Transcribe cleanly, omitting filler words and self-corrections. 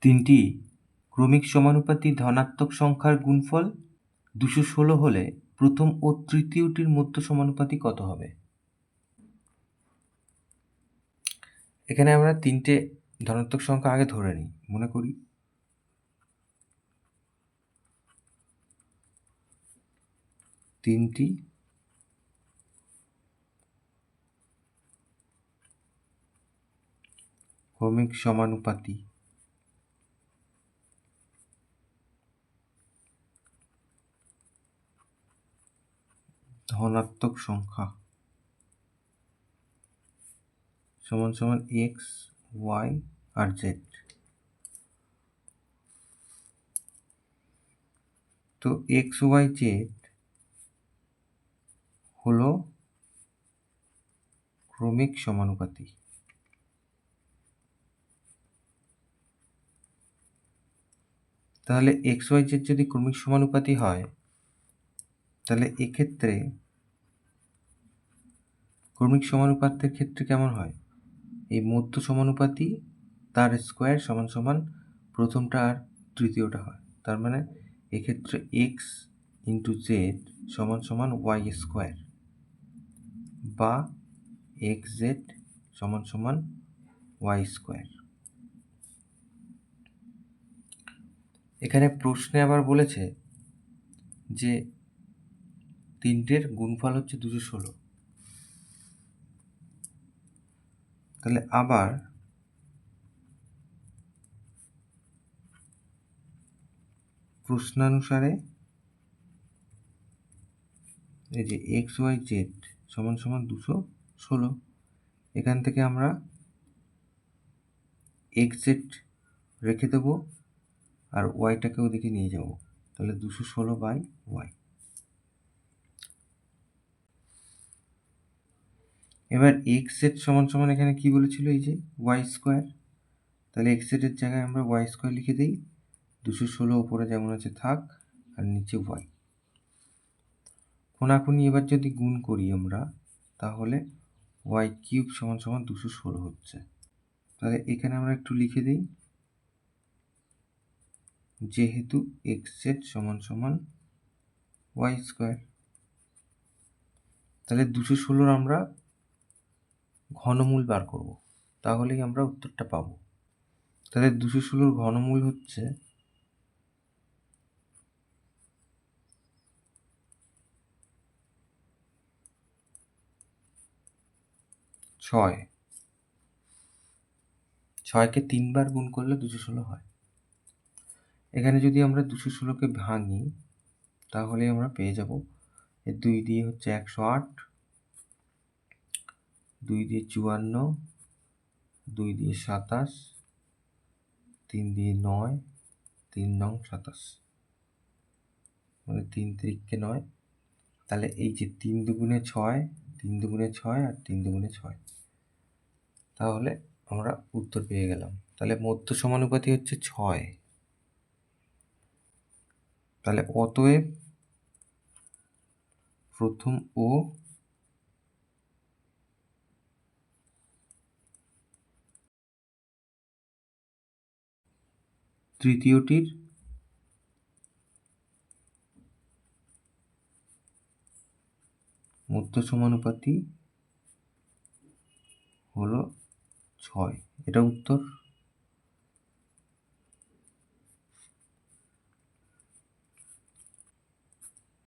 তিনটি ক্রমিক সমানুপাতি ধনাত্মক সংখ্যার গুণফল 216 হলে প্রথম ও তৃতীয়টির মধ্য সমানুপাতি কত হবে? এখানে আমরা তিনটে ধনাত্মক সংখ্যা আগে ধরে নিই, মনে করি তিনটি ক্রমিক সমানুপাতি ধনাত্মক সংখ্যা সমান সমান এক্স, ওয়াই আর জেড। তো এক্স, ওয়াই, জেড হলো ক্রমিক সমানুপাতি। তাহলে এক্স, ওয়াই, জেড যদি ক্রমিক সমানুপাতি হয়, তাহলে এক্ষেত্রে ক্রমিক সমানুপাতের ক্ষেত্রে কেমন হয়? এই মধ্য সমানুপাতি তার স্কোয়ার সমান সমান প্রথমটা আর তৃতীয়টা হয়। তার মানে এক্ষেত্রে এক্স ইন্টু জেড সমান সমান ওয়াই স্কোয়ার, বা এক্স জেড সমান সমান ওয়াই স্কোয়ার। এখানে প্রশ্নে আবার বলেছে যে তিনটের গুণফল হচ্ছে 216। তাহলে আবার প্রশ্নানুসারে এই যে এক্স, ওয়াই, জেড সমান সমান 216, এখান থেকে আমরা এক্স জেড রেখে দেবো আর ওয়াইটাকে ওদিকে নিয়ে যাব। তাহলে 216/y। এবার এক্স জেড সমান সমান এখানে কি বলেছিল? এই যে ওয়াই স্কোয়ার। তাহলে এক্স জেডের জায়গায় আমরা ওয়াই স্কোয়ার লিখে দিই। 216 ওপরে যেমন আছে থাক, আর নিচে ওয়াই। কোনাকুনি এবার যদি গুণ করি আমরা, তাহলে ওয়াই কিউব সমান সমান 216 হচ্ছে। তাহলে এখানে আমরা একটু লিখে দিই, যেহেতু এক্স জেড সমান সমান ওয়াই স্কোয়ার। তাহলে 216 আমরা ঘনমূল বার করব, তাহলেই আমরা উত্তরটা পাবো। তাহলে 216 ঘনমূল হচ্ছে 6। 6কে 3 বার গুণ করলে 216 হয়। এখানে যদি আমরা 216কে ভাঙি, তাহলে আমরা পেয়ে যাব, এর 2 দিয়ে হচ্ছে 108, 2 দিয়ে 54, 2 দিয়ে 27, 3 দিয়ে 9, 3 নং 27, মানে 3 3কে 9। তাহলে এই যে 3 দুগুণে 6, 3 দুগুণে 6 আর 3 দুগুণে 6, তাহলে আমরা উত্তর পেয়ে গেলাম। তাহলে মধ্য সমানুপাতি হচ্ছে 6। তাহলে অতএব প্রথম ও তৃতীয়টির মধ্য সমানুপাতি হলো 6। এটা উত্তর।